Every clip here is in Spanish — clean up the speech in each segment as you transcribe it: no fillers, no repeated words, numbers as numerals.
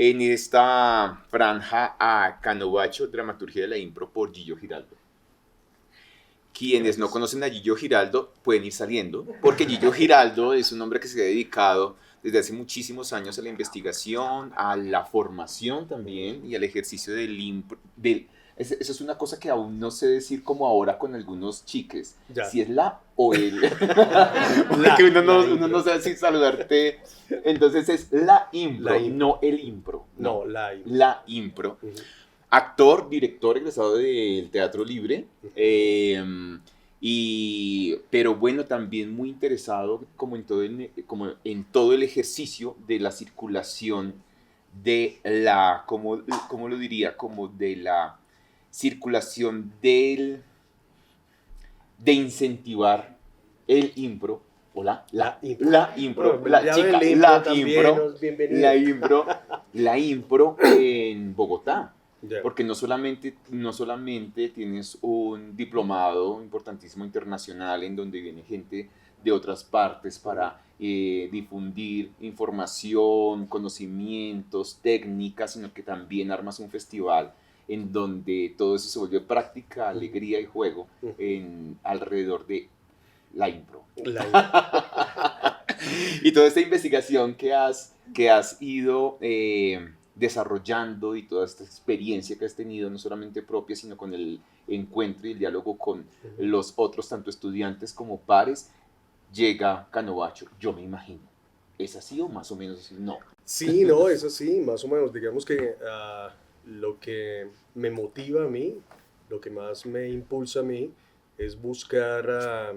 en esta franja a Canovacho, Dramaturgia de la Impro por Gillo Giraldo. Quienes no conocen a Gillo Giraldo pueden ir saliendo, porque Gillo Giraldo es un hombre que se ha dedicado desde hace muchísimos años a la investigación, a la formación también y al ejercicio del impro. Eso es una cosa que aún no sé decir como ahora con algunos chiques, Ya. si es la o el. La, Porque uno la uno impro. no sabe si saludarte. Entonces es la impro, La impro. no el impro. No, la impro. La impro. Ujú. Actor, director egresado del Teatro Libre, pero bueno, también muy interesado como como en todo el ejercicio de la circulación de la, ¿cómo lo diría? Como de la circulación de incentivar el impro, o la impro. impro, Bueno, la llame chica, el impro también, es bienvenido. la impro en Bogotá. Ya. Porque no solamente tienes un diplomado importantísimo internacional en donde viene gente de otras partes para difundir información, conocimientos, técnicas, sino que también armas un festival en donde todo eso se vuelve práctica, alegría y juego alrededor de la impro. La impro. Y toda esta investigación que has ido desarrollando y toda esta experiencia que has tenido, no solamente propia, sino con el encuentro y el diálogo con los otros, tanto estudiantes como pares, llega Canovacho, yo me imagino. ¿Es así o más o menos así? No. Sí, no, es así, más o menos. Digamos que lo que me motiva a mí, lo que más me impulsa a mí, es buscar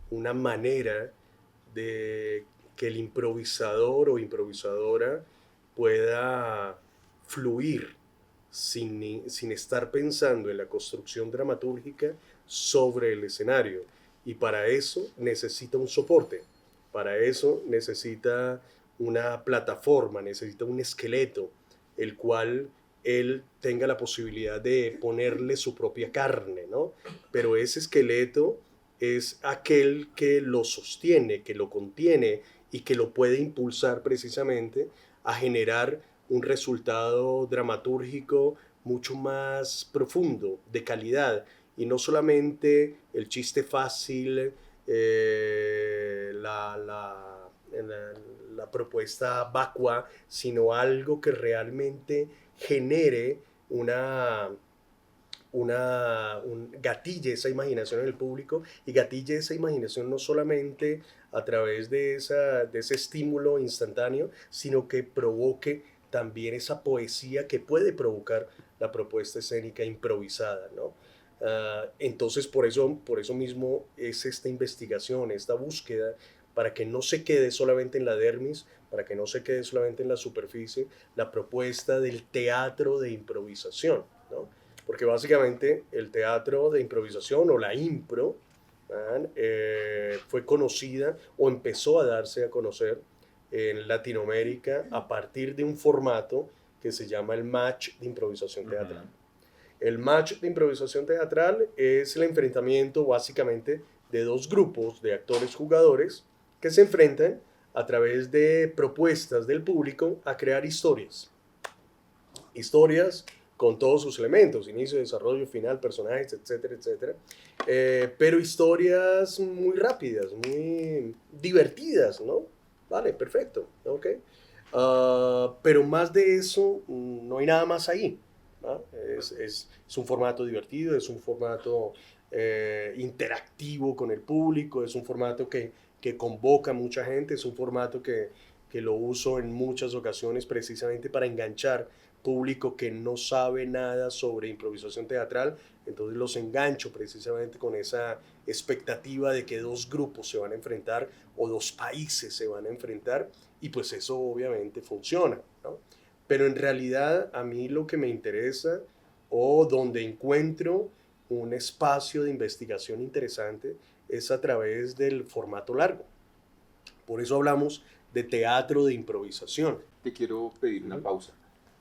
una manera de que el improvisador o improvisadora pueda fluir sin estar pensando en la construcción dramatúrgica sobre el escenario. Y para eso necesita un soporte, para eso necesita una plataforma, necesita un esqueleto, el cual él tenga la posibilidad de ponerle su propia carne, ¿no? Pero ese esqueleto es aquel que lo sostiene, que lo contiene y que lo puede impulsar precisamente a generar un resultado dramatúrgico mucho más profundo, de calidad, y no solamente el chiste fácil, la propuesta vacua, sino algo que realmente genere gatille esa imaginación en el público y gatille esa imaginación no solamente a través de ese estímulo instantáneo, sino que provoque también esa poesía que puede provocar la propuesta escénica improvisada, ¿no? Entonces, por eso mismo es esta investigación, esta búsqueda, para que no se quede solamente en la dermis, para que no se quede solamente en la superficie, la propuesta del teatro de improvisación, ¿no? Porque básicamente el teatro de improvisación o la impro fue conocida o empezó a darse a conocer en Latinoamérica a partir de un formato que se llama el match de improvisación teatral. El match de improvisación teatral es el enfrentamiento básicamente de dos grupos de actores jugadores que se enfrentan a través de propuestas del público a crear historias. Historias con todos sus elementos, inicio, desarrollo, final, personajes, etcétera, etcétera. Pero historias muy rápidas, muy divertidas, ¿no? Vale, perfecto, ok. Pero más de eso, no hay nada más ahí, ¿no? Es un formato divertido, es un formato interactivo con el público, es un formato que convoca a mucha gente, es un formato que lo uso en muchas ocasiones precisamente para enganchar público que no sabe nada sobre improvisación teatral, entonces los engancho precisamente con esa expectativa de que dos grupos se van a enfrentar o dos países se van a enfrentar y pues eso obviamente funciona, ¿no? Pero en realidad a mí lo que me interesa o donde encuentro un espacio de investigación interesante es a través del formato largo. Por eso hablamos de teatro de improvisación. Te quiero pedir una pausa.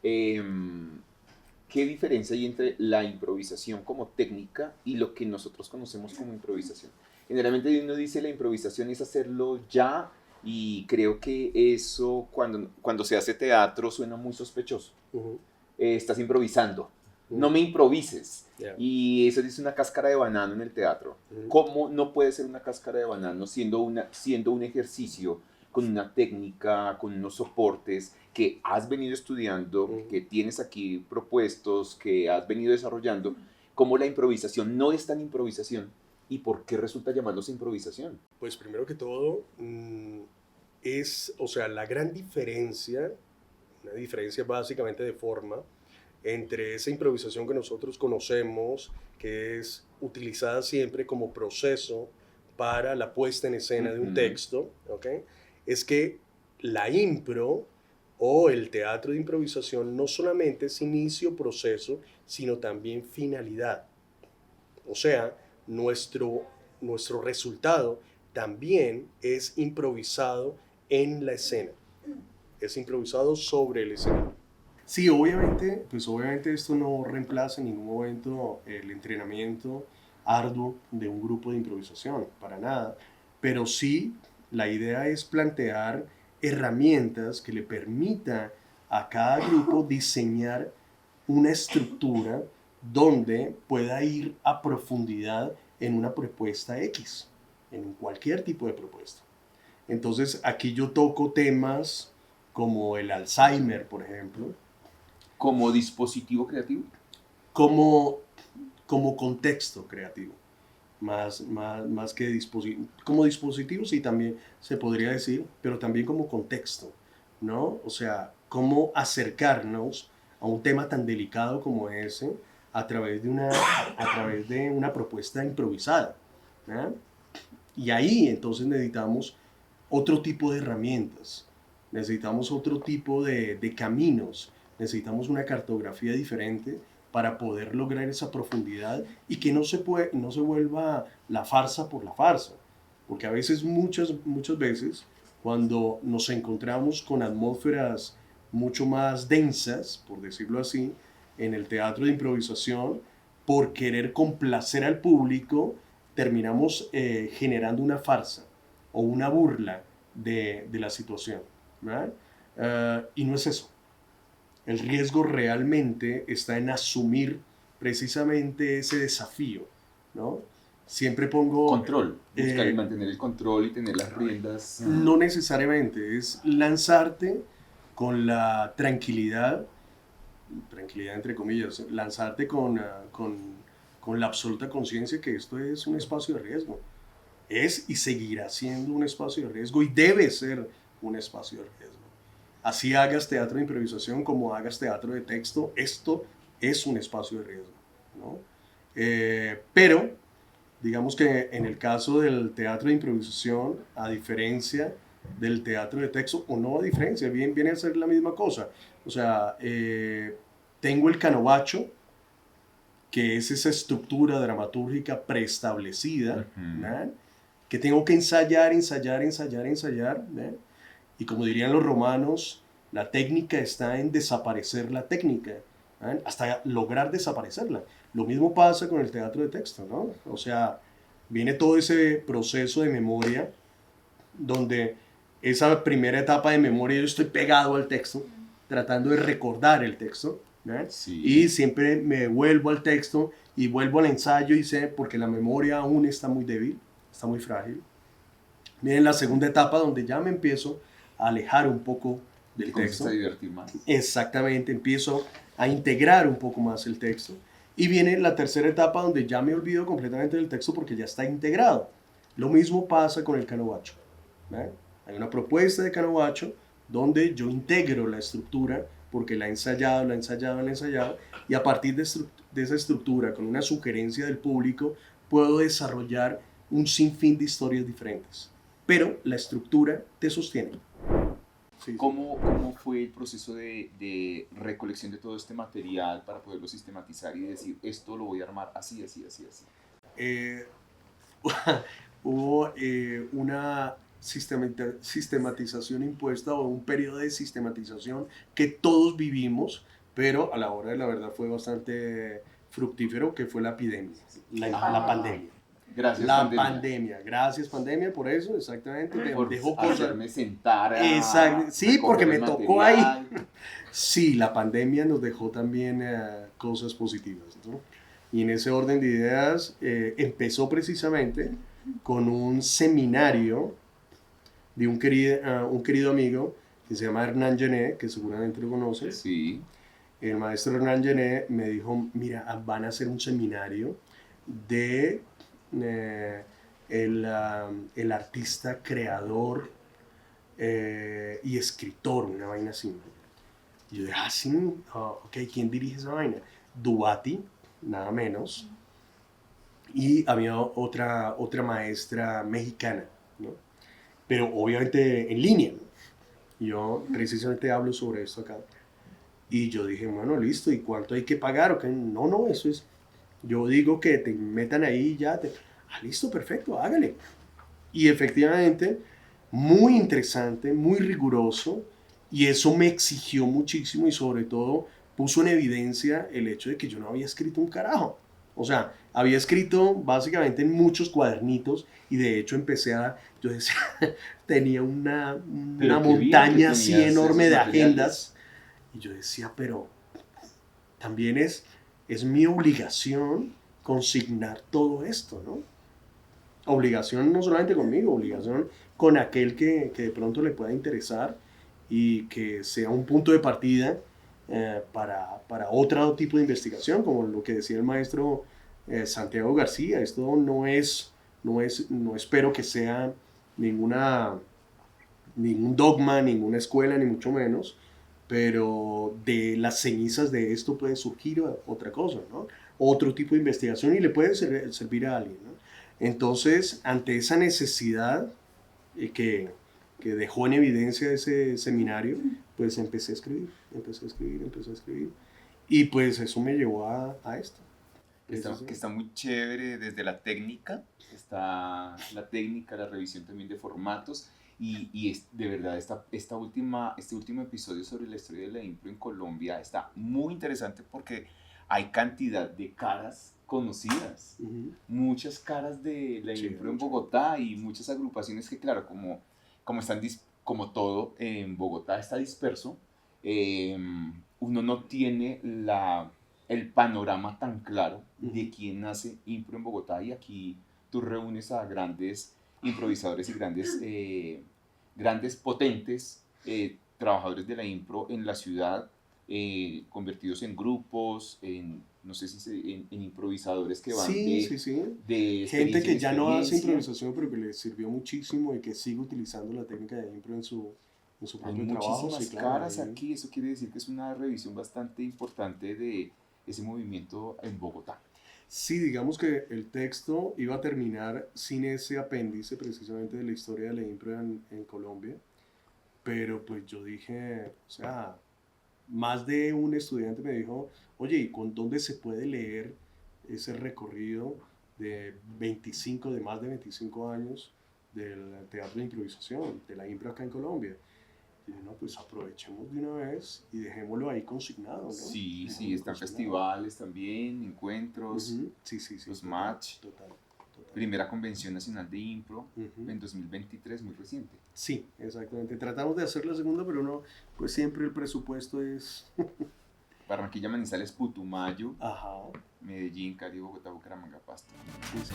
¿Qué diferencia hay entre la improvisación como técnica y lo que nosotros conocemos como improvisación? Generalmente uno dice la improvisación es hacerlo ya Y creo que eso, cuando se hace teatro, suena muy sospechoso. Ujú, Estás improvisando. No ujú, me improvises. ya, Y eso es una cáscara de banano en el teatro. ujú, ¿Cómo no puede ser una cáscara de banano siendo un ejercicio con una técnica, con unos soportes que has venido estudiando, ujú. que tienes aquí propuestos, que has venido desarrollando? ¿Cómo la improvisación no es tan improvisación? ¿Y por qué resulta llamarlos improvisación? Pues primero que todo, o sea, la gran diferencia, una diferencia básicamente de forma, entre esa improvisación que nosotros conocemos, que es utilizada siempre como proceso para la puesta en escena de un Ujú. texto, ¿ok? Es que la impro o el teatro de improvisación no solamente es inicio, proceso, sino también finalidad. O sea, nuestro, nuestro resultado también es improvisado en la escena, es improvisado sobre el escenario. Sí, obviamente, pues obviamente esto no reemplaza en ningún momento el entrenamiento arduo de un grupo de improvisación, para nada, pero sí la idea es plantear herramientas que le permita a cada grupo diseñar una estructura donde pueda ir a profundidad en una propuesta X, en cualquier tipo de propuesta. Entonces aquí yo toco temas como el Alzheimer, por ejemplo, Como dispositivo creativo. como, como contexto creativo, más que dispositivo. Como dispositivo sí también se podría decir, pero también como contexto, ¿no? O sea, cómo acercarnos a un tema tan delicado como ese a través de una propuesta improvisada, ¿no? Y ahí entonces necesitamos otro tipo de herramientas, necesitamos otro tipo de caminos, necesitamos una cartografía diferente para poder lograr esa profundidad y que no se vuelva la farsa por la farsa. Porque a veces, muchas veces, cuando nos encontramos con atmósferas mucho más densas, por decirlo así, en el teatro de improvisación, por querer complacer al público, terminamos generando una farsa o una burla de la situación. ¿Verdad? Y no es eso. El riesgo realmente está en asumir precisamente ese desafío, ¿no? Siempre pongo, Control, buscar y eh, mantener el control y tener las riendas. no necesariamente, es lanzarte con la tranquilidad, tranquilidad entre comillas, lanzarte con la absoluta conciencia que esto es un espacio de riesgo. Es y seguirá siendo un espacio de riesgo y debe ser un espacio de riesgo. Así hagas teatro de improvisación como hagas teatro de texto, esto es un espacio de riesgo, ¿no? Pero digamos que en el caso del teatro de improvisación, a diferencia del teatro de texto, o no a diferencia, viene a ser la misma cosa. O sea, tengo el canovacho, que es esa estructura dramatúrgica preestablecida, Ujú. ¿no? Que tengo que ensayar, ensayar, ensayar, ensayar, ¿no? Y como dirían los romanos, la técnica está en desaparecer la técnica, ¿no? Hasta lograr desaparecerla. Lo mismo pasa con el teatro de texto, ¿no? O sea, viene todo ese proceso de memoria donde esa primera etapa de memoria yo estoy pegado al texto, tratando de recordar el texto, ¿no? Y Sí. siempre me vuelvo al texto y vuelvo al ensayo y sé, porque la memoria aún está muy débil, está muy frágil. Viene la segunda etapa donde ya me empiezo a alejar un poco Y te del comienzas a texto. divertir más. Exactamente, empiezo a integrar un poco más el texto. Y viene la tercera etapa donde ya me olvido completamente del texto porque ya está integrado. Lo mismo pasa con el canovacho. ¿Vale? Hay una propuesta de canovacho donde yo integro la estructura porque la he ensayado, la he ensayado, la he ensayado, y a partir de esa estructura, con una sugerencia del público, puedo desarrollar un sinfín de historias diferentes. Pero la estructura te sostiene. Sí, sí. ¿Cómo fue el proceso de recolección de todo este material para poderlo sistematizar y decir, esto lo voy a armar así, así, así, así? Eh, hubo una sistematización impuesta o un periodo de sistematización que todos vivimos, pero a la hora de la verdad fue bastante fructífero, que fue la epidemia, la pandemia. Gracias, La pandemia. pandemia. Gracias, pandemia, por eso, exactamente. Por Dejó cosas. hacerme sentar Exacto. Sí, porque me recoger el tocó ahí. material. Sí, la pandemia nos dejó también cosas positivas, ¿no? Y en ese orden de ideas empezó precisamente con un seminario de un querido amigo que se llama Hernán Gené, que seguramente lo conoces. Sí. El maestro Hernán Gené me dijo, mira, van a hacer un seminario de el artista creador y escritor, una vaina así, ¿no? Y yo dije, sí, ok, ¿quién dirige esa vaina? Dubati, nada menos, y había otra maestra mexicana, ¿no? Pero obviamente en línea, ¿no? Yo precisamente hablo sobre esto acá. Y yo dije, bueno, listo, ¿y cuánto hay que pagar? Okay, no, eso es, yo digo que te metan ahí y ya, listo, perfecto, hágale. Y efectivamente, muy interesante, muy riguroso, y eso me exigió muchísimo y sobre todo puso en evidencia el hecho de que yo no había escrito un carajo. O sea, había escrito básicamente en muchos cuadernitos y de hecho yo decía, tenía una Pero qué bien que montaña así tenías enorme esos de materiales. agendas y yo decía, pero también es mi obligación consignar todo esto, ¿no? Obligación no solamente conmigo, obligación con aquel que de pronto le pueda interesar y que sea un punto de partida para otro tipo de investigación, como lo que decía el maestro Santiago García. Esto no espero que sea ningún dogma, ninguna escuela, ni mucho menos, pero de las cenizas de esto puede surgir otra cosa, ¿no? Otro tipo de investigación y le puede servir a alguien, ¿no? Entonces, ante esa necesidad que dejó en evidencia ese seminario, pues empecé a escribir. Y pues eso me llevó a esto. Que está muy chévere desde la técnica, está la técnica, la revisión también de formatos y de verdad este último episodio sobre la historia de la impro en Colombia está muy interesante porque hay cantidad de caras conocidas, muchas caras de la impro en Bogotá y muchas agrupaciones que claro, como todo en Bogotá está disperso, uno no tiene el panorama tan claro de quién hace impro en Bogotá y aquí tú reúnes a grandes improvisadores y grandes potentes trabajadores de la impro en la ciudad, convertidos en grupos, no sé si en improvisadores que van de gente que ya no hace experiencia. improvisación pero que le sirvió muchísimo y que sigue utilizando la técnica de impro en su propio trabajo. Muchísimas caras aquí, eso quiere decir que es una revisión bastante importante de ese movimiento en Bogotá. Sí, digamos que el texto iba a terminar sin ese apéndice precisamente de la historia de la impro en Colombia, pero pues yo dije, o sea, más de un estudiante me dijo, oye, ¿y con dónde se puede leer ese recorrido de más de 25 años del teatro de improvisación, de la impro acá en Colombia? Y dije, no, pues aprovechemos de una vez y dejémoslo ahí consignado, ¿no? Sí, están festivales también, encuentros, Sí, los total, match. Total. Primera Convención Nacional de Impro en 2023, muy reciente. Sí, exactamente. Tratamos de hacer la segunda, pero no, pues siempre el presupuesto es... Barranquilla, Manizales, Putumayo, Ajá. Medellín, Cali, Bogotá, Bucaramanga, Pasto. Sí.